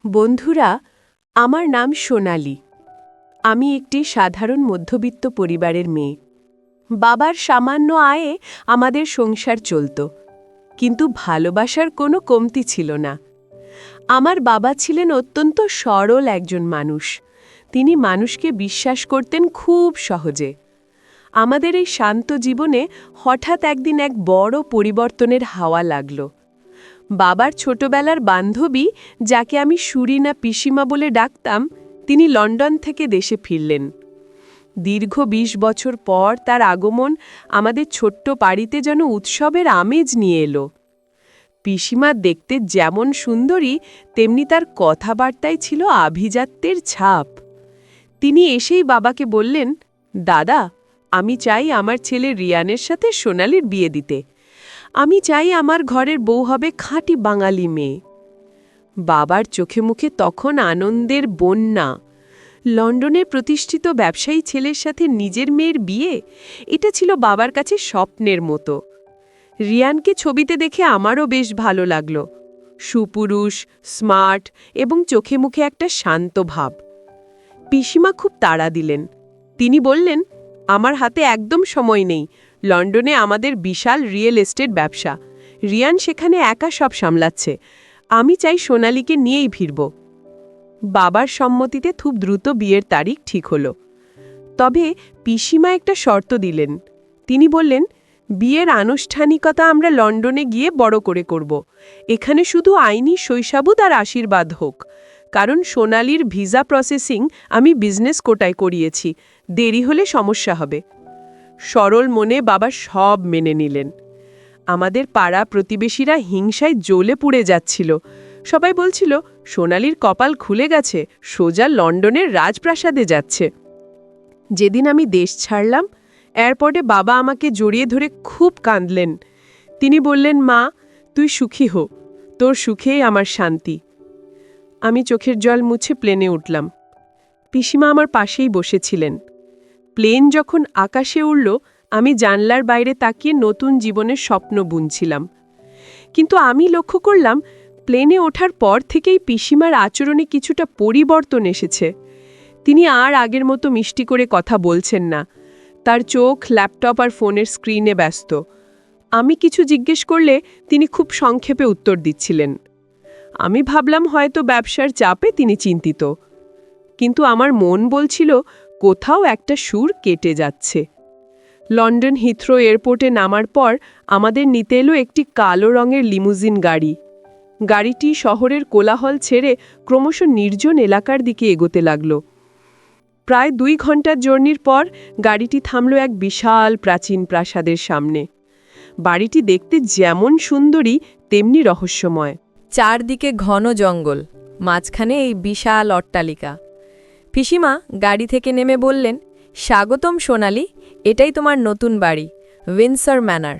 বন্ধুরা, আমার নাম সোনালি। আমি একটি সাধারণ মধ্যবিত্ত পরিবারের মেয়ে। বাবার সামান্য আয়ে আমাদের সংসার চলত, কিন্তু ভালোবাসার কোনো কমতি ছিল না। আমার বাবা ছিলেন অত্যন্ত সরল একজন মানুষ। তিনি মানুষকে বিশ্বাস করতেন খুব সহজে। আমাদের এই শান্ত জীবনে হঠাৎ একদিন এক বড় পরিবর্তনের হাওয়া লাগল। বাবার ছোটবেলার বান্ধবী, যাকে আমি সুরিনা পিসিমা বলে ডাকতাম, তিনি লন্ডন থেকে দেশে ফিরলেন। দীর্ঘ ২০ বছর পর তার আগমন আমাদের ছোট্ট বাড়িতে যেন উৎসবের আমেজ নিয়ে এলো। পিসিমা দেখতে যেমন সুন্দরী, তেমনি তার কথাবার্তায় ছিল আভিজাত্যের ছাপ। তিনি এসেই বাবাকে বললেন, দাদা, আমি চাই আমার ছেলে রিয়ানের সাথে সোনালির বিয়ে দিতে। আমি চাই আমার ঘরের বউ হবে খাঁটি বাঙালি মেয়ে। বাবার চোখে মুখে তখন আনন্দের বন্যা। লন্ডনের প্রতিষ্ঠিত ব্যবসায়ী ছেলের সাথে নিজের মেয়ের বিয়ে, এটা ছিল বাবার কাছে স্বপ্নের মতো। রিয়ানকে ছবিতে দেখে আমারও বেশ ভালো লাগল। সুপুরুষ, স্মার্ট এবং চোখে মুখে একটা শান্ত ভাব। পিসিমা খুব তাড়া দিলেন। তিনি বললেন, আমার হাতে একদম সময় নেই। লন্ডনে আমাদের বিশাল রিয়েল এস্টেট ব্যবসা। রিয়ান সেখানে একা সব সামলাচ্ছে। আমি চাই সোনালিকে নিয়েই ফিরব। বাবার সম্মতিতে খুব দ্রুত বিয়ের তারিখ ঠিক হলো। তবে পিসিমা একটা শর্ত দিলেন। তিনি বললেন, বিয়ের আনুষ্ঠানিকতা আমরা লন্ডনে গিয়ে বড় করে করব। এখানে শুধু আইনি শৈশাবুত আর আশীর্বাদ হোক। কারণ সোনালির ভিসা প্রসেসিং আমি বিজনেস কোটায় করিয়েছি, দেরি হলে সমস্যা হবে। সরল মনে বাবা সব মেনে নিলেন। আমাদের পাড়া প্রতিবেশীরা হিংসায় জ্বলে পুড়ে যাচ্ছিল। সবাই বলছিল, সোনালির কপাল খুলে গেছে, সোজা লন্ডনের রাজপ্রাসাদে যাচ্ছে। যেদিন আমি দেশ ছাড়লাম, এয়ারপোর্টে বাবা আমাকে জড়িয়ে ধরে খুব কাঁদলেন। তিনি বললেন, মা, তুই সুখী হো, তোর সুখেই আমার শান্তি। আমি চোখের জল মুছে প্লেনে উঠলাম। পিসিমা আমার পাশেই বসেছিলেন। প্লেন যখন আকাশে উড়ল, আমি জানলার বাইরে তাকিয়ে নতুন জীবনের স্বপ্ন বুনছিলাম। কিন্তু আমি লক্ষ্য করলাম, প্লেনে ওঠার পর থেকেই পিসিমার আচরণে কিছুটা পরিবর্তন এসেছে। তিনি আর আগের মতো মিষ্টি করে কথা বলছেন না। তার চোখ ল্যাপটপ আর ফোনের স্ক্রিনে ব্যস্ত। আমি কিছু জিজ্ঞেস করলে তিনি খুব সংক্ষেপে উত্তর দিচ্ছিলেন। আমি ভাবলাম হয়তো ব্যবসার চাপে তিনি চিন্তিত। কিন্তু আমার মন বলছিল, কোথাও একটা সুর কেটে যাচ্ছে। লন্ডন হিথ্রো এয়ারপোর্টে নামার পর আমাদের নিতে এলো একটি কালো রঙের লিমুজিন গাড়ি। গাড়িটি শহরের কোলাহল ছেড়ে ক্রমশ নির্জন এলাকার দিকে এগোতে লাগল। প্রায় ২ ঘন্টার জার্নির পর গাড়িটি থামল এক বিশাল প্রাচীন প্রাসাদের সামনে। বাড়িটি দেখতে যেমন সুন্দরী, তেমনি রহস্যময়। চারদিকে ঘন জঙ্গল, মাঝখানে এই বিশাল অট্টালিকা। পিসিমা গাড়ি থেকে নেমে বললেন, স্বাগতম সোনালি, এটাই তোমার নতুন বাড়ি, উইন্ডসর ম্যানর।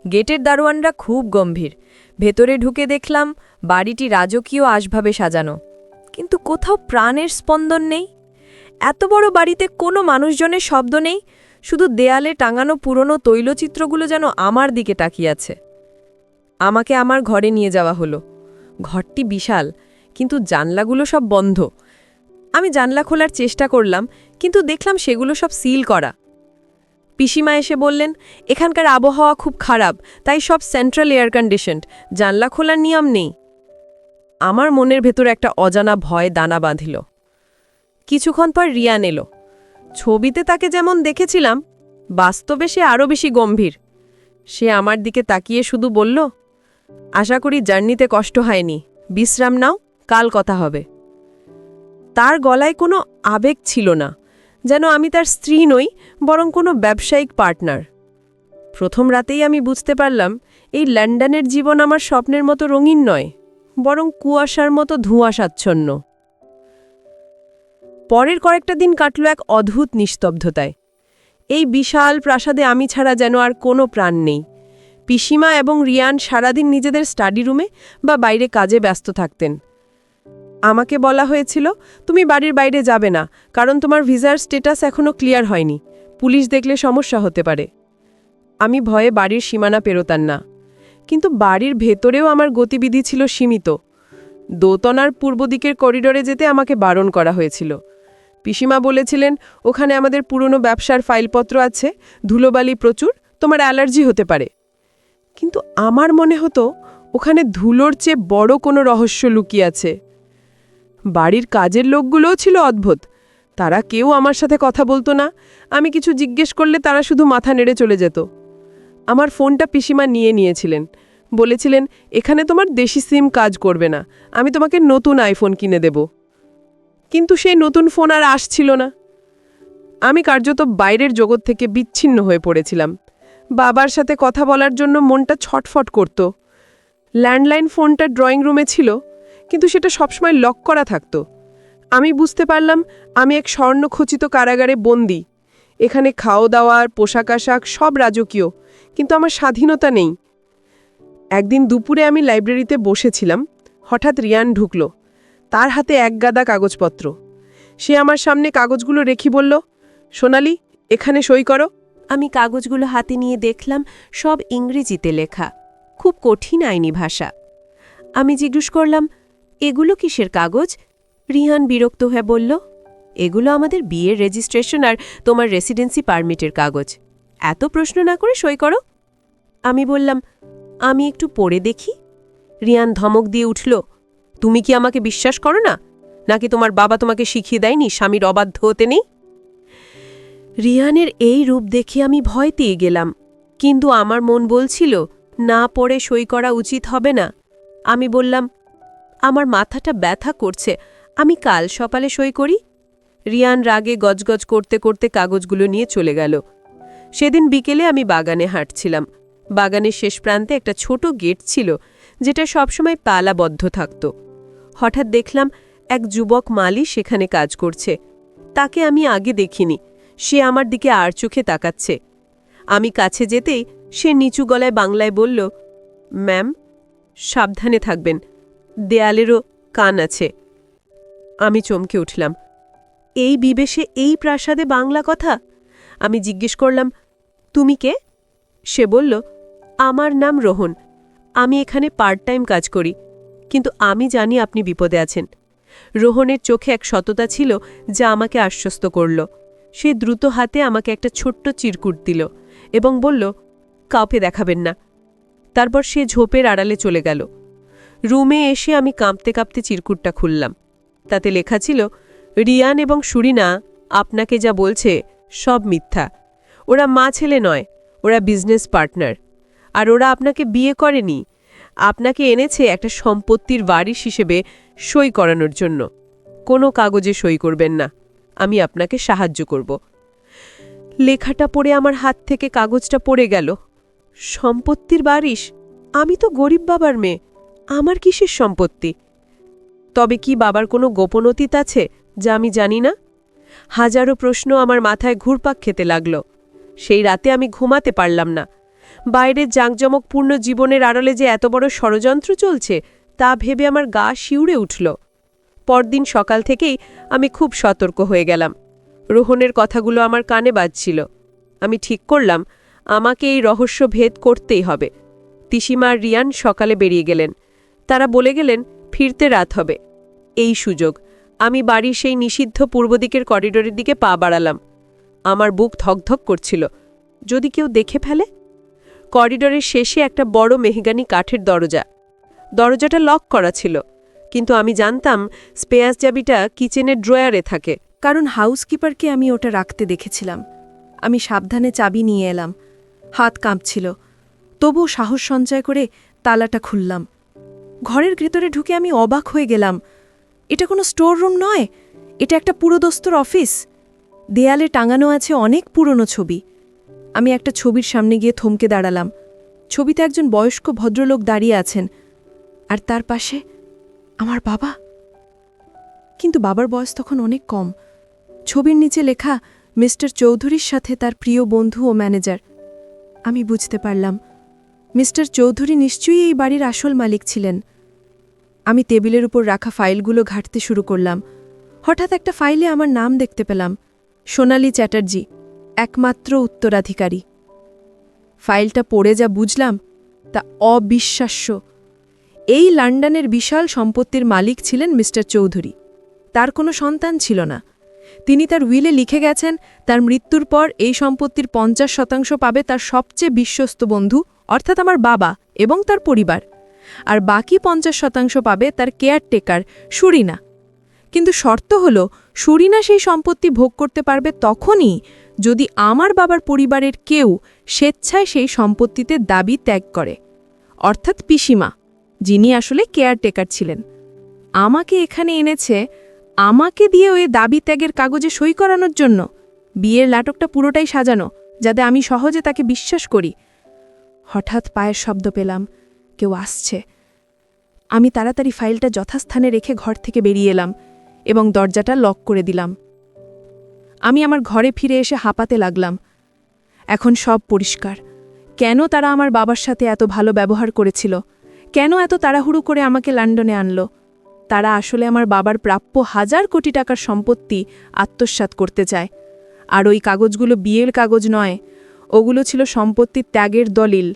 গেটের দারোয়ানরা খুব গম্ভীর। ভেতরে ঢুকে দেখলাম বাড়িটি রাজকীয় আসবাবে সাজানো, কিন্তু কোথাও প্রাণের স্পন্দন নেই। এত বড় বাড়িতে কোনো মানুষজনের শব্দ নেই, শুধু দেয়ালে টাঙানো পুরনো তৈলচিত্রগুলো যেন আমার দিকে তাকিয়ে আছে। আমাকে আমার ঘরে নিয়ে যাওয়া হলো। ঘরটি বিশাল, কিন্তু জানলাগুলো সব বন্ধ। আমি জানলা খোলার চেষ্টা করলাম, কিন্তু দেখলাম সেগুলো সব সিল করা। পিসিমা এসে বললেন, এখানকার আবহাওয়া খুব খারাপ, তাই সব সেন্ট্রাল এয়ার কন্ডিশনড, জানলা খোলার নিয়ম নেই। আমার মনের ভেতর একটা অজানা ভয় দানা বাঁধিল। কিছুক্ষণ পর রিয়ান এলো। ছবিতে তাকে যেমন দেখেছিলাম, বাস্তবে সে আরও বেশি গম্ভীর। সে আমার দিকে তাকিয়ে শুধু বলল, আশা করি জার্নিতে কষ্ট হয়নি, বিশ্রাম নাও, কাল কথা হবে। তার গলায় কোনো আবেগ ছিল না, যেন আমি তার স্ত্রী নই, বরং কোনো ব্যবসায়িক পার্টনার। প্রথম রাতেই আমি বুঝতে পারলাম, এই লন্ডনের জীবন আমার স্বপ্নের মতো রঙিন নয়, বরং কুয়াশার মতো ধোঁয়াশাচ্ছন্ন। পরের কয়েকটা দিন কাটল এক অদ্ভুত নিস্তব্ধতায়। এই বিশাল প্রাসাদে আমি ছাড়া যেন আর কোনো প্রাণ নেই। পিসিমা এবং রিয়ান সারাদিন নিজেদের স্টাডি রুমে বা বাইরে কাজে ব্যস্ত থাকতেন। আমাকে বলা হয়েছিল, তুমি বাড়ির বাইরে যাবে না, কারণ তোমার ভিসার স্ট্যাটাস এখনও ক্লিয়ার হয়নি, পুলিশ দেখলে সমস্যা হতে পারে। আমি ভয়ে বাড়ির সীমানা পেরোতাম না, কিন্তু বাড়ির ভেতরেও আমার গতিবিধি ছিল সীমিত। দোতনার পূর্ব দিকের করিডোরে যেতে আমাকে বারণ করা হয়েছিল। পিসিমা বলেছিলেন ওখানে আমাদের পুরনো ব্যবসার ফাইলপত্র আছে, ধুলোবালি প্রচুর, তোমার অ্যালার্জি হতে পারে। কিন্তু আমার মনে হতো ওখানে ধুলোর চেয়ে বড় কোনো রহস্য লুকিয়ে আছে। বাড়ির কাজের লোকগুলোও ছিল অদ্ভুত। তারা কেউ আমার সাথে কথা বলতো না, আমি কিছু জিজ্ঞেস করলে তারা শুধু মাথা নেড়ে চলে যেত। আমার ফোনটা পিসিমা নিয়েছিলেন, বলেছিলেন এখানে তোমার দেশি সিম কাজ করবে না, আমি তোমাকে নতুন আইফোন কিনে দেব। কিন্তু সেই নতুন ফোন আর আসছিল না। আমি কার্যত বাইরের জগৎ থেকে বিচ্ছিন্ন হয়ে পড়েছিলাম। বাবার সাথে কথা বলার জন্য মনটা ছটফট করত। ল্যান্ডলাইন ফোনটা ড্রয়িং রুমে ছিল, কিন্তু সেটা সবসময় লক করা থাকত। আমি বুঝতে পারলাম আমি এক স্বর্ণখচিত কারাগারে বন্দী। এখানে খাওয়া দাওয়ার, পোশাক আশাক সব রাজকীয়, কিন্তু আমার স্বাধীনতা নেই। একদিন দুপুরে আমি লাইব্রেরিতে বসেছিলাম, হঠাৎ রিয়ান ঢুকল। তার হাতে এক গাদা কাগজপত্র। সে আমার সামনে কাগজগুলো রেখে বলল, সোনালি, এখানে সই করো। আমি কাগজগুলো হাতে নিয়ে দেখলাম সব ইংরেজিতে লেখা, খুব কঠিন আইনি ভাষা। আমি জিজ্ঞেস করলাম, এগুলো কিসের কাগজ? রিহান বিরক্ত হয়ে বলল, এগুলো আমাদের বিয়ের রেজিস্ট্রেশন আর তোমার রেসিডেন্সি পারমিটের কাগজ। এত প্রশ্ন না করে সই করো। আমি বললাম, আমি একটু পড়ে দেখি। রিয়ান ধমক দিয়ে উঠল, তুমি কি আমাকে বিশ্বাস করো না, নাকি তোমার বাবা তোমাকে শিখিয়ে দেয়নি স্বামীর অবাধ্য হতে নেই? রিয়ানের এই রূপ দেখে আমি ভয় পেয়ে গেলাম, কিন্তু আমার মন বলছিল না পড়ে সই করা উচিত হবে না। আমি বললাম, আমার মাথাটা ব্যথা করছে, আমি কাল সকালে সই করি। রিয়ান রাগে গজগজ করতে করতে কাগজগুলো নিয়ে চলে গেল। সেদিন বিকেলে আমি বাগানে হাঁটছিলাম। বাগানের শেষ প্রান্তে একটা ছোট গেট ছিল, যেটা সবসময় তালাবদ্ধ থাকত। হঠাৎ দেখলাম এক যুবক মালি সেখানে কাজ করছে। তাকে আমি আগে দেখিনি, সে আমার দিকে আর চোখে তাকাচ্ছে। আমি কাছে যেতেই সে নিচু গলায় বাংলায় বলল, ম্যাম, সাবধানে থাকবেন, দেয়ালেরও কান আছে। আমি চমকে উঠলাম। এই বিবেশে, এই প্রাসাদে বাংলা কথা? আমি জিজ্ঞেস করলাম, তুমি কে? সে বলল, আমার নাম রোহন, আমি এখানে পার্ট টাইম কাজ করি, কিন্তু আমি জানি আপনি বিপদে আছেন। রোহনের চোখে এক সততা ছিল যা আমাকে আশ্বস্ত করল। সে দ্রুত হাতে আমাকে একটা ছোট্ট চিরকুট দিল এবং বলল, কাউকে দেখাবেন না। তারপর সে ঝোপের আড়ালে চলে গেল। রুমে এসে আমি কাঁপতে কাঁপতে চিরকুটটা খুললাম। তাতে লেখা ছিল, রিয়ান এবং সুরিনা আপনাকে যা বলছে সব মিথ্যা। ওরা মা ছেলে নয়, ওরা বিজনেস পার্টনার। আর ওরা আপনাকে বিয়ে করেনি, আপনাকে এনেছে একটা সম্পত্তির ওয়ারিশ হিসেবে সই করানোর জন্য। কোনো কাগজে সই করবেন না, আমি আপনাকে সাহায্য করব। লেখাটা পড়ে আমার হাত থেকে কাগজটা পড়ে গেল। সম্পত্তির ওয়ারিশ? আমি তো গরিব বাবার মেয়ে, আমার কিসের সম্পত্তি? তবে কি বাবার কোনো গোপন অতীত আছে যা আমি জানি না? হাজারো প্রশ্ন আমার মাথায় ঘুরপাক খেতে লাগল। সেই রাতে আমি ঘুমাতে পারলাম না। বাইরের জাঁকজমকপূর্ণ জীবনের আড়ালে যে এত বড় ষড়যন্ত্র চলছে তা ভেবে আমার গা শিউরে উঠল। পরদিন সকাল থেকেই আমি খুব সতর্ক হয়ে গেলাম। রোহনের কথাগুলো আমার কানে বাজছিল। আমি ঠিক করলাম আমাকে এই রহস্য ভেদ করতেই হবে। তিসিমা আর রিয়ান সকালে বেরিয়ে গেলেন। তারা বলে গেলেন ফিরতে রাত হবে। এই সুযোগ আমি বাড়ির সেই নিষিদ্ধ পূর্ব দিকের করিডোরের দিকে পা বাড়ালাম। আমার বুক ধকধক করছিল, যদি কেউ দেখে ফেলে। করিডোরের শেষে একটা বড় মেহগানি কাঠের দরজা। দরজাটা লক করা ছিল, কিন্তু আমি জানতাম স্পেয়ার চাবিটা কিচেনের ড্রয়ারে থাকে, কারণ হাউসকিপারকে আমি ওটা রাখতে দেখেছিলাম। আমি সাবধানে চাবি নিয়ে এলাম। হাত কাঁপছিল, তবুও সাহস সঞ্চয় করে তালাটা খুললাম। ঘরের ভেতরে ঢুকে আমি অবাক হয়ে গেলাম। এটা কোনো স্টোর রুম নয়, এটা একটা পুরোদস্তুর অফিস। দেয়ালে টাঙানো আছে অনেক পুরনো ছবি। আমি একটা ছবির সামনে গিয়ে থমকে দাঁড়ালাম। ছবিতে একজন বয়স্ক ভদ্রলোক দাঁড়িয়ে আছেন, আর তার পাশে আমার বাবা। কিন্তু বাবার বয়স তখন অনেক কম। ছবির নিচে লেখা মিস্টার চৌধুরীর সাথে তার প্রিয় বন্ধু ও ম্যানেজার। আমি বুঝতে পারলাম মিস্টার চৌধুরী নিশ্চয়ই এই বাড়ির আসল মালিক ছিলেন। আমি টেবিলের উপর রাখা ফাইলগুলো ঘাঁটতে শুরু করলাম। হঠাৎ একটা ফাইলে আমার নাম দেখতে পেলাম, সোনালি চ্যাটার্জি, একমাত্র উত্তরাধিকারী। ফাইলটা পড়ে যা বুঝলাম তা অবিশ্বাস্য। এই লন্ডনের বিশাল সম্পত্তির মালিক ছিলেন মিস্টার চৌধুরী। তার কোনো সন্তান ছিল না। তিনি তার উইলে লিখে গেছেন তার মৃত্যুর পর এই সম্পত্তির 50% পাবে তার সবচেয়ে বিশ্বস্ত বন্ধু, অর্থাৎ আমার বাবা এবং তার পরিবার, আর বাকি 50% পাবে তার কেয়ারটেকার সুরিনা। কিন্তু শর্ত হল সুরিনা সেই সম্পত্তি ভোগ করতে পারবে তখনই যদি আমার বাবার পরিবারের কেউ স্বেচ্ছায় সেই সম্পত্তিতে দাবি ত্যাগ করে, অর্থাৎ পিসিমা, যিনি আসলে কেয়ারটেকার ছিলেন। আমাকে এখানে এনেছে আমাকে দিয়ে ওই দাবি ত্যাগের কাগজে সই করানোর জন্য। বিয়ের নাটকটা পুরোটাই সাজানো, যাতে আমি সহজে তাকে বিশ্বাস করি। হঠাৎ পায়ের শব্দ পেলাম, কেউ আসছে। আমি তাড়াতাড়ি ফাইলটা যথাস্থানে রেখে ঘর থেকে বেরিয়ে এলাম এবং দরজাটা লক করে দিলাম। আমি আমার ঘরে ফিরে এসে হাঁপাতে লাগলাম। এখন সব পরিষ্কার। কেন তারা আমার বাবার সাথে এত ভালো ব্যবহার করেছিল, কেন এত তাড়াহুড়ো করে আমাকে লন্ডনে আনলো। তারা আসলে আমার বাবার প্রাপ্য 1000 কোটি টাকার সম্পত্তি আত্মসাৎ করতে চায়। আর ওই কাগজগুলো বিয়ের কাগজ নয়, ওগুলো ছিল সম্পত্তির ত্যাগের দলিল।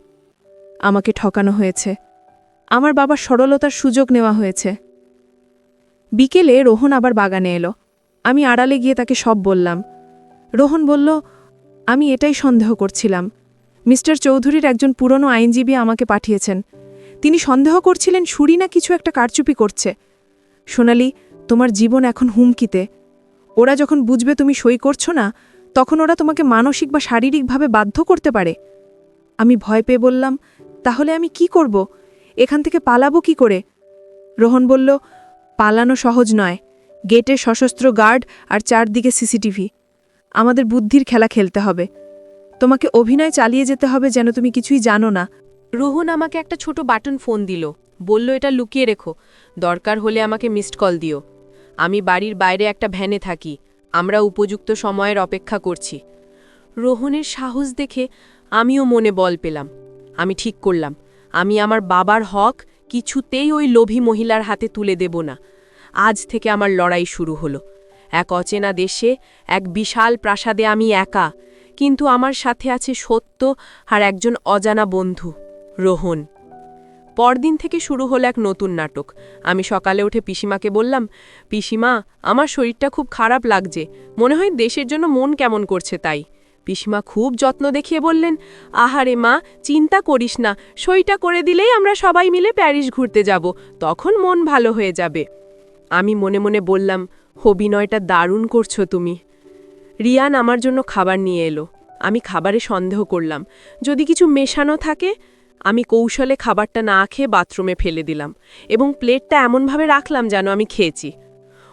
আমাকে ঠকানো হয়েছে। আমার বাবার সরলতার সুযোগ নেওয়া হয়েছে। বিকেলে রোহন আবার বাগানে এলো। আমি আড়ালে গিয়ে তাকে সব বললাম। রোহন বলল, আমি এটাই সন্দেহ করছিলাম। মিস্টার চৌধুরীর একজন পুরনো আইনজীবী আমাকে পাঠিয়েছেন। তিনি সন্দেহ করছিলেন সুরিনা কিছু একটা কারচুপি করছে। সোনালি, তোমার জীবন এখন হুমকিতে। ওরা যখন বুঝবে তুমি সই করছো না, তখন ওরা তোমাকে মানসিক বা শারীরিকভাবে বাধ্য করতে পারে। আমি ভয় পেয়ে বললাম, তাহলে আমি কি করব? এখান থেকে পালাবো কি করে? রোহন বলল, পালানো সহজ নয়। গেটে সশস্ত্র গার্ড আর চারদিকে সিসিটিভি। আমাদের বুদ্ধির খেলা খেলতে হবে। তোমাকে অভিনয় চালিয়ে যেতে হবে যেন তুমি কিছুই জানো না। রোহন আমাকে একটা ছোট বাটন ফোন দিল, বলল এটা লুকিয়ে রেখো, দরকার হলে আমাকে মিসড কল দিও। আমি বাড়ির বাইরে একটা ভ্যানে থাকি, আমরা উপযুক্ত সময়ের অপেক্ষা করছি। রোহনের সাহস দেখে আমিও মনে বল পেলাম। আমি ঠিক করলাম, আমি আমার বাবার হক কিছুতেই ওই লোভী মহিলার হাতে তুলে দেব না। আজ থেকে আমার লড়াই শুরু হলো। এক অচেনা দেশে, এক বিশাল প্রাসাদে আমি একা, কিন্তু আমার সাথে আছে সত্য আর একজন অজানা বন্ধু, রোহন। পরদিন থেকে শুরু হলো এক নতুন নাটক। আমি সকালে উঠে পিসিমাকে বললাম, পিসিমা, আমার শরীরটা খুব খারাপ লাগছে, মনে হয় দেশের জন্য মন কেমন করছে তাই। পিসিমা খুব যত্ন দেখিয়ে বললেন, আহারে মা, চিন্তা করিস না, সইটা করে দিলেই আমরা সবাই মিলে প্যারিস ঘুরতে যাব, তখন মন ভালো হয়ে যাবে। আমি মনে মনে বললাম, অভিনয়টা দারুণ করছো তুমি। রিয়ান আমার জন্য খাবার নিয়ে এলো। আমি খাবারে সন্দেহ করলাম, যদি কিছু মেশানো থাকে। আমি কৌশলে খাবারটা না খেয়ে বাথরুমে ফেলে দিলাম এবং প্লেটটা এমনভাবে রাখলাম যেন আমি খেয়েছি।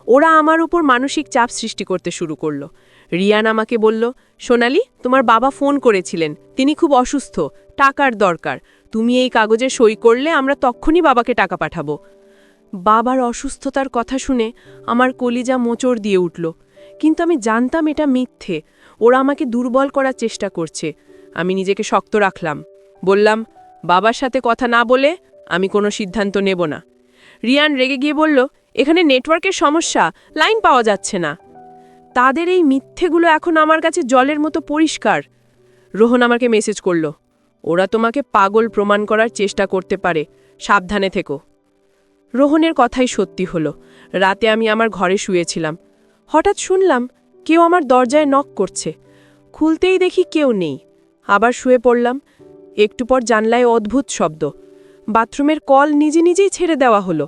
ওরা আমার উপর মানসিক চাপ সৃষ্টি করতে শুরু করলো। রিয়ান আমাকে বলল, সোনালি, তোমার বাবা ফোন করেছিলেন, তিনি খুব অসুস্থ, টাকার দরকার, তুমি এই কাগজে সই করলে আমরা তক্ষুনি বাবাকে টাকা পাঠাবো। বাবার অসুস্থতার কথা শুনে আমার কলিজা মোচড় দিয়ে উঠল, কিন্তু আমি জানতাম এটা মিথ্যে। ওরা আমাকে দুর্বল করার চেষ্টা করছে। আমি নিজেকে শক্ত রাখলাম, বললাম, বাবার সাথে কথা না বলে আমি কোনো সিদ্ধান্ত নেব না। রিয়ান রেগে গিয়ে বলল, এখানে নেটওয়ার্কের সমস্যা, লাইন পাওয়া যাচ্ছে না। তাদের এই মিথ্যেগুলো এখন আমার কাছে জলের মতো পরিষ্কার। রোহন আমাকে মেসেজ করল, ওরা তোমাকে পাগল প্রমাণ করার চেষ্টা করতে পারে, সাবধানে থেকো। রোহনের কথাই সত্যি হলো। রাতে আমি আমার ঘরে শুয়েছিলাম। হঠাৎ শুনলাম কেউ আমার দরজায় নক করছে। খুলতেই দেখি কেউ নেই। আবার শুয়ে পড়লাম। একটু পর জানলায় অদ্ভুত শব্দ। বাথরুমের কল নিজে নিজেই ছেড়ে দেওয়া হলো।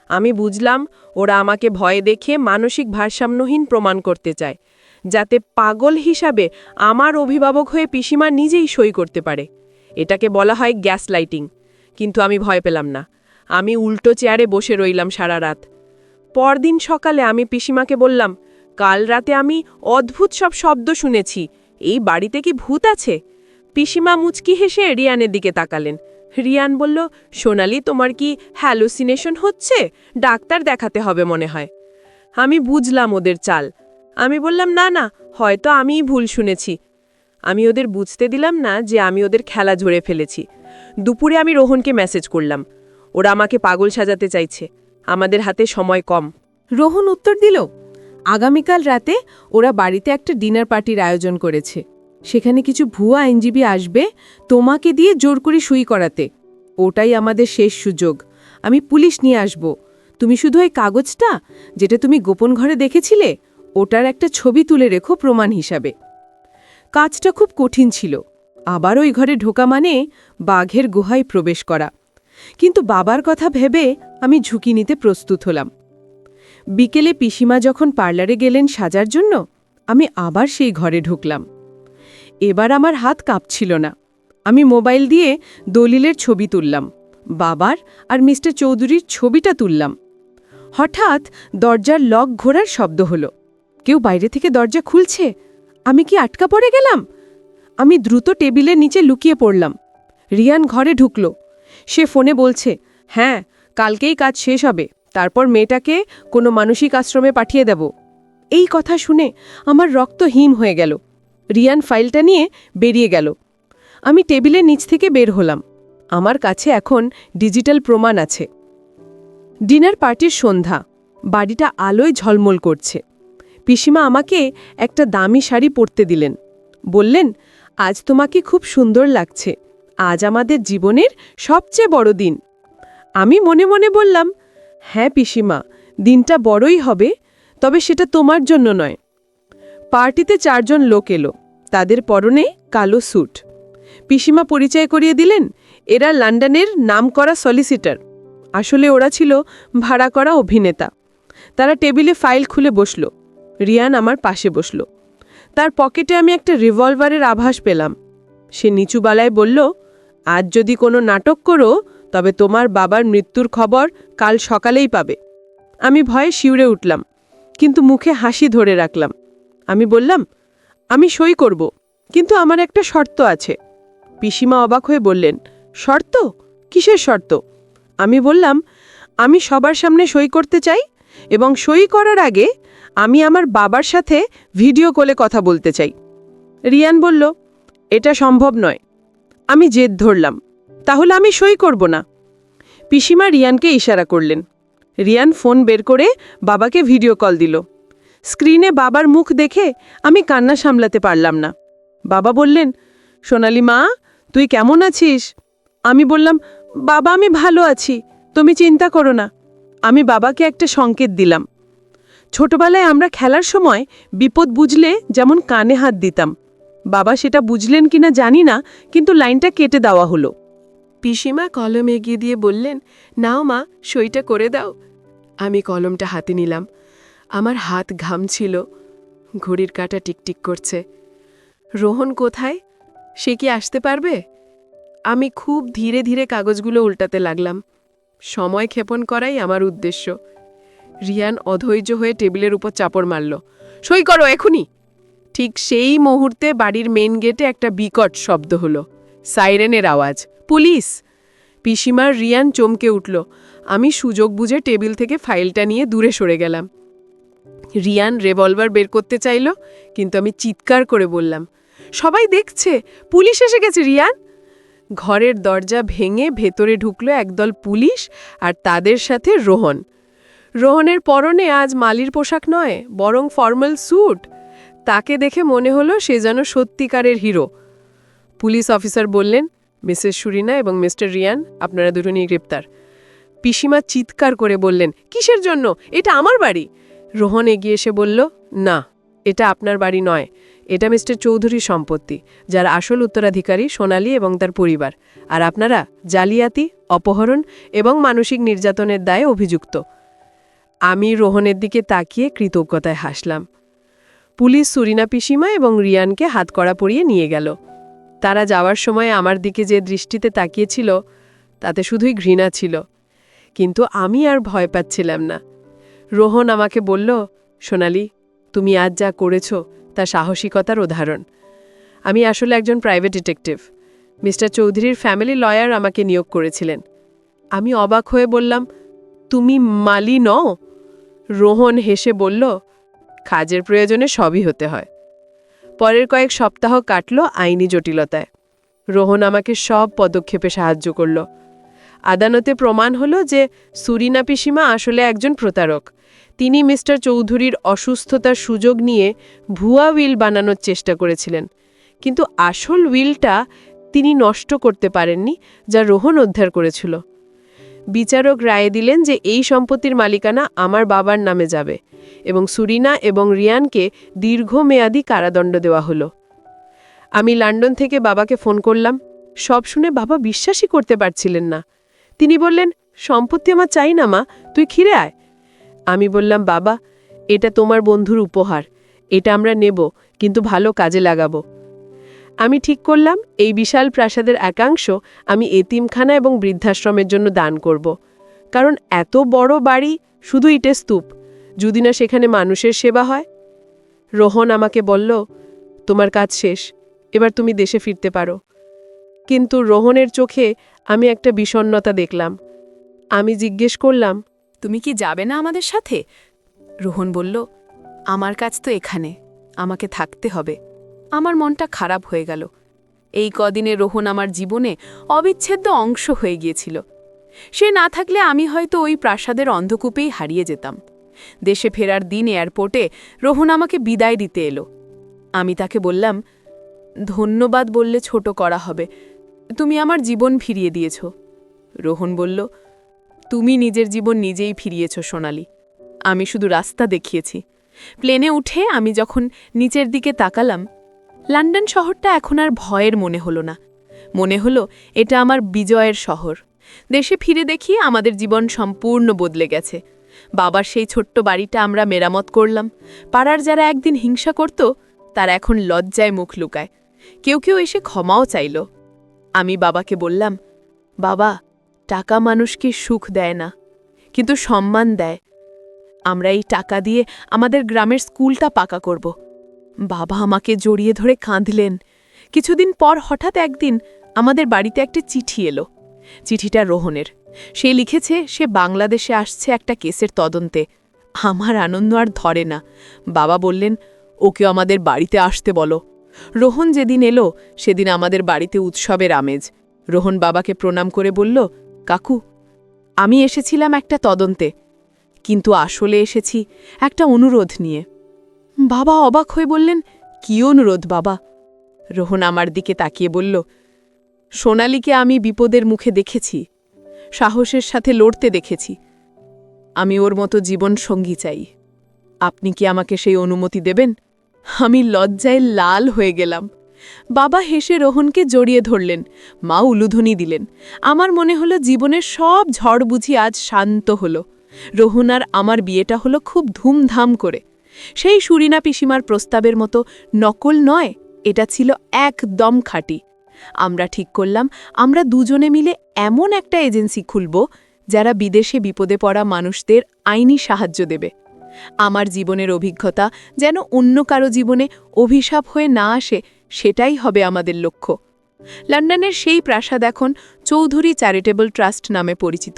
আমি বুঝলাম ওরা আমাকে ভয় দেখিয়ে মানসিক ভারসাম্যহীন প্রমাণ করতে চায়, যাতে পাগল হিসাবে আমার অভিভাবক হয়ে পিসিমা নিজেই সই করতে পারে। এটাকে বলা হয় গ্যাস লাইটিং। কিন্তু আমি ভয় পেলাম না। আমি উল্টো চেয়ারে বসে রইলাম সারা রাত। পরদিন সকালে আমি পিসিমাকে বললাম, কাল রাতে আমি অদ্ভুত সব শব্দ শুনেছি, এই বাড়িতে কি ভূত আছে? পিসিমা মুচকি হেসে রিয়ানের দিকে তাকালেন। রিয়ান বলল, সোনালি, তোমার কি হ্যালুসিনেশন হচ্ছে? ডাক্তার দেখাতে হবে মনে হয়। আমি বুঝলাম ওদের চাল। আমি বললাম, না না, হয়তো আমিই ভুল শুনেছি। আমি ওদের বুঝতে দিলাম না যে আমি ওদের খেলা ঝরে ফেলেছি। দুপুরে আমি রোহনকে মেসেজ করলাম, ওরা আমাকে পাগল সাজাতে চাইছে, আমাদের হাতে সময় কম। রোহন উত্তর দিল, আগামীকাল রাতে ওরা বাড়িতে একটা ডিনার পার্টির আয়োজন করেছে। সেখানে কিছু ভুয়া আইনজীবী আসবে তোমাকে দিয়ে জোর করে সই করাতে। ওটাই আমাদের শেষ সুযোগ। আমি পুলিশ নিয়ে আসব। তুমি শুধু ওই কাগজটা, যেটা তুমি গোপন ঘরে দেখেছিলে, ওটার একটা ছবি তুলে রেখো প্রমাণ হিসাবে। কাজটা খুব কঠিন ছিল। আবার ওই ঘরে ঢোকা মানে বাঘের গুহায় প্রবেশ করা। কিন্তু বাবার কথা ভেবে আমি ঝুঁকি নিতে প্রস্তুত হলাম। বিকেলে পিসিমা যখন পার্লারে গেলেন সাজার জন্য, আমি আবার সেই ঘরে ঢুকলাম। এবার আমার হাত কাঁপছিল না। আমি মোবাইল দিয়ে দলিলের ছবি তুললাম, বাবার আর মিস্টার চৌধুরীর ছবিটা তুললাম। হঠাৎ দরজার লক ঘোরার শব্দ হলো। কেউ বাইরে থেকে দরজা খুলছে। আমি কি আটকা পড়ে গেলাম? আমি দ্রুত টেবিলের নিচে লুকিয়ে পড়লাম। রিয়ান ঘরে ঢুকল। সে ফোনে বলছে, হ্যাঁ, কালকেই কাজ শেষ হবে, তারপর মেয়েটাকে কোনো মানসিক আশ্রমে পাঠিয়ে দেব। এই কথা শুনে আমার রক্ত হিম হয়ে গেল। রিয়ান ফাইলটা নিয়ে বেরিয়ে গেল। আমি টেবিলের নিচ থেকে বের হলাম। আমার কাছে এখন ডিজিটাল প্রমাণ আছে। ডিনার পার্টির সন্ধ্যা। বাড়িটা আলোয় ঝলমল করছে। পিসিমা আমাকে একটা দামি শাড়ি পরতে দিলেন। বললেন, আজ তোমাকে খুব সুন্দর লাগছে। আজ আমাদের জীবনের সবচেয়ে বড় দিন। আমি মনে মনে বললাম, হ্যাঁ পিসিমা, দিনটা বড়ই হবে, তবে সেটা তোমার জন্য নয়। পার্টিতে 4 জন লোক এলো। তাদের পরনে কালো স্যুট। পিসিমা পরিচয় করিয়ে দিলেন, এরা লন্ডনের নামকরা সলিসিটার। আসলে ওরা ছিল ভাড়া করা অভিনেতা। তারা টেবিলে ফাইল খুলে বসল। রিয়ান আমার পাশে বসল। তার পকেটে আমি একটা রিভলভারের আভাস পেলাম। সে নিচু গলায় বলল, আজ যদি কোনো নাটক করো, তবে তোমার বাবার মৃত্যুর খবর কাল সকালেই পাবে। আমি ভয়ে শিউরে উঠলাম, কিন্তু মুখে হাসি ধরে রাখলাম। আমি বললাম, আমি সই করব, কিন্তু আমার একটা শর্ত আছে। পিসিমা অবাক হয়ে বললেন, শর্ত? কিসের শর্ত? আমি বললাম, আমি সবার সামনে সই করতে চাই, এবং সই করার আগে আমি আমার বাবার সাথে ভিডিও কলে কথা বলতে চাই। রিয়ান বলল, এটা সম্ভব নয়। আমি জেদ ধরলাম, তাহলে আমি সই করব না। পিসিমা রিয়ানকে ইশারা করলেন। রিয়ান ফোন বের করে বাবাকে ভিডিও কল দিল। স্ক্রিনে বাবার মুখ দেখে আমি কান্না সামলাতে পারলাম না। বাবা বললেন, সোনালি মা, তুই কেমন আছিস? আমি বললাম, বাবা আমি ভালো আছি, তুমি চিন্তা করো না। আমি বাবাকে একটা সংকেত দিলাম। ছোটবেলায় আমরা খেলার সময় বিপদ বুঝলে যেমন কানে হাত দিতাম। বাবা সেটা বুঝলেন কিনা জানি না, কিন্তু লাইনটা কেটে দেওয়া হলো। পিসিমা কলম এগিয়ে দিয়ে বললেন, নাও মা, সইটা করে দাও। আমি কলমটা হাতে নিলাম। আমার হাত ঘামছিল। ঘড়ির কাঁটা টিকটিক করছে। রোহন কোথায়? সে কি আসতে পারবে? আমি খুব ধীরে ধীরে কাগজগুলো উল্টাতে লাগলাম। সময় ক্ষেপণ করাই আমার উদ্দেশ্য। রিয়ান অধৈর্য হয়ে টেবিলের উপর চাপড় মারল, সই করো এখনই। ঠিক সেই মুহূর্তে বাড়ির মেন গেটে একটা বিকট শব্দ হলো, সাইরেনের আওয়াজ, পুলিশ! পিসিমার রিয়ান চমকে উঠল। আমি সুযোগ বুঝে টেবিল থেকে ফাইলটা নিয়ে দূরে সরে গেলাম। রিয়ান রিভলভার বের করতে চাইল, কিন্তু আমি চিৎকার করে বললাম, সবাই দেখছে, পুলিশ এসে গেছে রিয়ান! ঘরের দরজা ভেঙে ভেতরে ঢুকলো একদল পুলিশ, আর তাদের সাথে রোহন। রোহনের পরনে আজ মালির পোশাক নয়, বরং ফর্মাল স্যুট। তাকে দেখে মনে হলো সে যেন সত্যিকারের হিরো। পুলিশ অফিসার বললেন, মিসেস সুরিনা এবং মিস্টার রিয়ান, আপনারা দুজনেই গ্রেপ্তার। পিসিমা চিৎকার করে বললেন, কিসের জন্য? এটা আমার বাড়ি। রোহন এগিয়ে এসে বলল, না, এটা আপনার বাড়ি নয়, এটা মিস্টার চৌধুরীর সম্পত্তি, যার আসল উত্তরাধিকারী সোনালী এবং তার পরিবার, আর আপনারা জালিয়াতি, অপহরণ এবং মানসিক নির্যাতনের দায়ে অভিযুক্ত। আমি রোহনের দিকে তাকিয়ে কৃতজ্ঞতায় হাসলাম। পুলিশ সুরিনা পিসিমা এবং রিয়ানকে হাতকড়া পরিয়ে নিয়ে গেল। তারা যাওয়ার সময় আমার দিকে যে দৃষ্টিতে তাকিয়েছিল, তাতে শুধুই ঘৃণা ছিল। কিন্তু আমি আর ভয় পাচ্ছিলাম না। রোহন আমাকে বলল, সোনালী, তুমি আজ যা করেছ তা সাহসিকতার উদাহরণ। আমি আসলে একজন প্রাইভেট ডিটেকটিভ। মিস্টার চৌধুরীর ফ্যামিলি লয়ার আমাকে নিয়োগ করেছিলেন। আমি অবাক হয়ে বললাম, তুমি মালি নও? রোহন হেসে বলল, কাজের প্রয়োজনে সবই হতে হয়। পরের কয়েক সপ্তাহ কাটল আইনি জটিলতায়। রোহন আমাকে সব পদক্ষেপে সাহায্য করল। আদালতে প্রমাণ হলো যে সুরিনা পিসিমা আসলে একজন প্রতারক। তিনি মিস্টার চৌধুরীর অসুস্থতার সুযোগ নিয়ে ভুয়া উইল বানানোর চেষ্টা করেছিলেন, কিন্তু আসল উইলটা তিনি নষ্ট করতে পারেননি, যা রোহন উদ্ধার করেছিল। বিচারক রায় দিলেন যে এই সম্পত্তির মালিকানা আমার বাবার নামে যাবে এবং সুরিনা এবং রিয়ানকে দীর্ঘমেয়াদী কারাদণ্ড দেওয়া হলো। আমি লন্ডন থেকে বাবাকে ফোন করলাম। সব শুনে বাবা বিশ্বাসই করতে পারছিলেন না। তিনি বললেন, সম্পত্তি আমার চাই না মা, তুই ফিরে আয়। আমি বললাম, বাবা, এটা তোমার বন্ধুর উপহার, এটা আমরা নেব, কিন্তু ভালো কাজে লাগাবো। আমি ঠিক করলাম এই বিশাল প্রাসাদের একাংশ আমি এতিমখানা এবং বৃদ্ধাশ্রমের জন্য দান করব। কারণ এত বড় বাড়ি শুধু ইটের স্তূপ, যদি না সেখানে মানুষের সেবা হয়। রোহন আমাকে বলল, তোমার কাজ শেষ, এবার তুমি দেশে ফিরতে পারো। কিন্তু রোহনের চোখে আমি একটা বিষণ্ণতা দেখলাম। আমি জিজ্ঞেস করলাম, তুমি কি যাবে না আমাদের সাথে? রোহন বলল, আমার কাজ তো এখানে, আমাকে থাকতে হবে। আমার মনটা খারাপ হয়ে গেল। এই কদিনে রোহন আমার জীবনে অবিচ্ছেদ্য অংশ হয়ে গিয়েছিল। সে না থাকলে আমি হয়তো ওই প্রাসাদের অন্ধকূপেই হারিয়ে যেতাম। দেশে ফেরার দিন এয়ারপোর্টে রোহন আমাকে বিদায় দিতে এলো। আমি তাকে বললাম, ধন্যবাদ বললে ছোট করা হবে, তুমি আমার জীবন ফিরিয়ে দিয়েছ। রোহন বলল, তুমি নিজের জীবন নিজেই ফিরিয়েছ সোনালি, আমি শুধু রাস্তা দেখিয়েছি। প্লেনে উঠে আমি যখন নিচের দিকে তাকালাম, লন্ডন শহরটা এখন আর ভয়ের মনে হলো না। মনে হলো এটা আমার বিজয়ের শহর। দেশে ফিরে দেখি আমাদের জীবন সম্পূর্ণ বদলে গেছে। বাবার সেই ছোট্ট বাড়িটা আমরা মেরামত করলাম। পাড়ার যারা একদিন হিংসা করত, তারা এখন লজ্জায় মুখ লুকায়। কেউ কেউ এসে ক্ষমাও চাইল। আমি বাবাকে বললাম, বাবা, টাকা মানুষকে সুখ দেয় না, কিন্তু সম্মান দেয়। আমরা এই টাকা দিয়ে আমাদের গ্রামের স্কুলটা পাকা করব। বাবা আমাকে জড়িয়ে ধরে কাঁদলেন। কিছুদিন পর হঠাৎ একদিন আমাদের বাড়িতে একটা চিঠি এলো। চিঠিটা রোহনের। সে লিখেছে সে বাংলাদেশে আসছে একটা কেসের তদন্তে। আমার আনন্দ আর ধরে না। বাবা বললেন, ওকে আমাদের বাড়িতে আসতে বলো। রোহন যেদিন এলো সেদিন আমাদের বাড়িতে উৎসবের আমেজ। রোহন বাবাকে প্রণাম করে বলল, কাকু, আমি এসেছিলাম একটা তদন্তে, কিন্তু আসলে এসেছি একটা অনুরোধ নিয়ে। বাবা অবাক হয়ে বললেন, কি অনুরোধ বাবা? রোহন আমার দিকে তাকিয়ে বলল, সোনালীকে আমি বিপদের মুখে দেখেছি, সাহসের সাথে লড়তে দেখেছি। আমি ওর মতো জীবন সঙ্গী চাই। আপনি কি আমাকে সেই অনুমতি দেবেন? আমি লজ্জায় লাল হয়ে গেলাম। বাবা হেসে রোহনকে জড়িয়ে ধরলেন, মা উলুধ্বনি দিলেন। আমার মনে হলো জীবনের সব ঝড় বুঝি আজ শান্ত হলো। রোহন আর আমার বিয়েটা হলো খুব ধুমধাম করে। সেই সুরিনা পিসিমার প্রস্তাবের মতো নকল নয়, এটা ছিল একদম খাঁটি। আমরা ঠিক করলাম আমরা দুজনে মিলে এমন একটা এজেন্সি খুলব যারা বিদেশে বিপদে পড়া মানুষদের আইনি সাহায্য দেবে। আমার জীবনের অভিজ্ঞতা যেন অন্য কারো জীবনে অভিশাপ হয়ে না আসে, সেটাই হবে আমাদের লক্ষ্য। লন্ডনের সেই প্রাসাদ এখন চৌধুরী চ্যারিটেবল ট্রাস্ট নামে পরিচিত।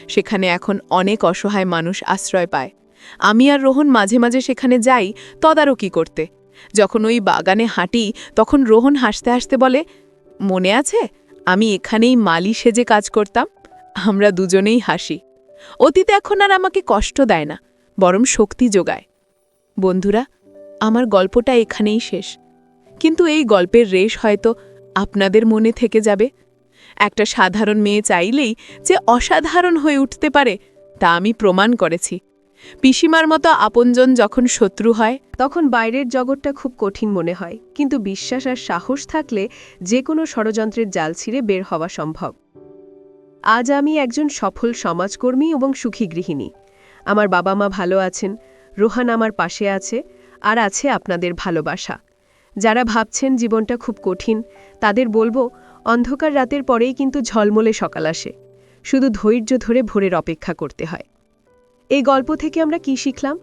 সেখানে এখন অনেক অসহায় মানুষ আশ্রয় পায়। আমি আর রোহন মাঝে মাঝে সেখানে যাই তদারকি করতে। যখন ওই বাগানে হাঁটি তখন রোহন হাসতে হাসতে বলে, মনে আছে আমি এখানেই মালি সেজে কাজ করতাম? আমরা দুজনেই হাসি। অতীত এখন আর আমাকে কষ্ট দেয় না, বরং শক্তি যোগায়। বন্ধুরা, আমার গল্পটা এখানেই শেষ, কিন্তু এই গল্পের রেশ হয়তো আপনাদের মনে থেকে যাবে। একটা সাধারণ মেয়ে চাইলেই যে অসাধারণ হয়ে উঠতে পারে তা আমি প্রমাণ করেছি। পিসিমার মতো আপনজন যখন শত্রু হয়, তখন বাইরের জগৎটা খুব কঠিন মনে হয়, কিন্তু বিশ্বাস আর সাহস থাকলে যে কোনো ষড়যন্ত্রের জাল ছিঁড়ে বের হওয়া সম্ভব। আজ আমি একজন সফল সমাজকর্মী এবং সুখী গৃহিণী। আমার বাবা মা ভালো আছেন, রোহান আমার পাশে আছে, আর আছে আপনাদের ভালোবাসা। যারা ভাবছেন জীবনটা খুব কঠিন, তাদের বলবো, অন্ধকার রাতের পরেই কিন্তু ঝলমলে সকাল আসে। শুধু ধৈর্য ধরে ভোরের অপেক্ষা করতে হয়। এই গল্প থেকে আমরা কি শিখলাম?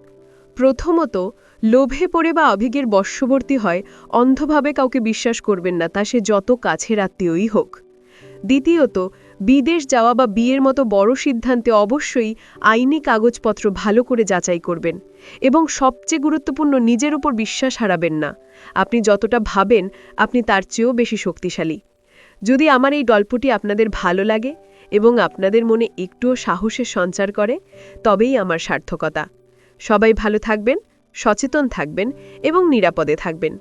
প্রথমত, লোভে পড়ে বা আবেগের বশবর্তী হয় অন্ধভাবে কাউকে বিশ্বাস করবেন না, তা সে যত কাছের আত্মীয়ই হোক। দ্বিতীয়ত, বিদেশ যাওয়া বা বিয়ের মতো বড় সিদ্ধান্তে অবশ্যই আইনি কাগজপত্র ভালো করে যাচাই করবেন, এবং সবচেয়ে গুরুত্বপূর্ণ, নিজের উপর বিশ্বাস হারাবেন না। আপনি যতটা ভাবেন আপনি তার চেয়েও বেশি শক্তিশালী। যদি আমার এই গল্পটি আপনাদের ভালো লাগে এবং আপনাদের মনে একটুও সাহসের সঞ্চার করে, তবেই আমার সার্থকতা। সবাই ভালো থাকবেন, সচেতন থাকবেন এবং নিরাপদে থাকবেন।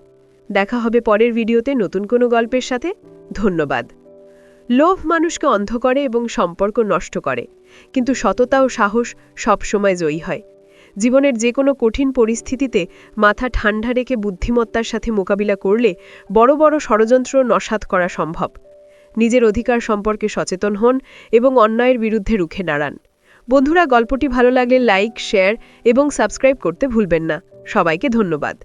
দেখা হবে পরের ভিডিওতে নতুন কোনো গল্পের সাথে। ধন্যবাদ। লোভ মানুষকে অন্ধ করে এবং সম্পর্ক নষ্ট করে, কিন্তু সততা ও সাহস সবসময় জয়ী হয়। জীবনের যে কোনো কঠিন পরিস্থিতিতে মাথা ঠান্ডা রেখে বুদ্ধিমত্তার সাথে মোকাবিলা করলে বড় বড় ষড়যন্ত্র নস্যাৎ করা সম্ভব। নিজের অধিকার সম্পর্কে সচেতন হন এবং অন্যায়ের বিরুদ্ধে রুখে দাঁড়ান। বন্ধুরা, গল্পটি ভালো লাগলে লাইক, শেয়ার এবং সাবস্ক্রাইব করতে ভুলবেন না। সবাইকে ধন্যবাদ।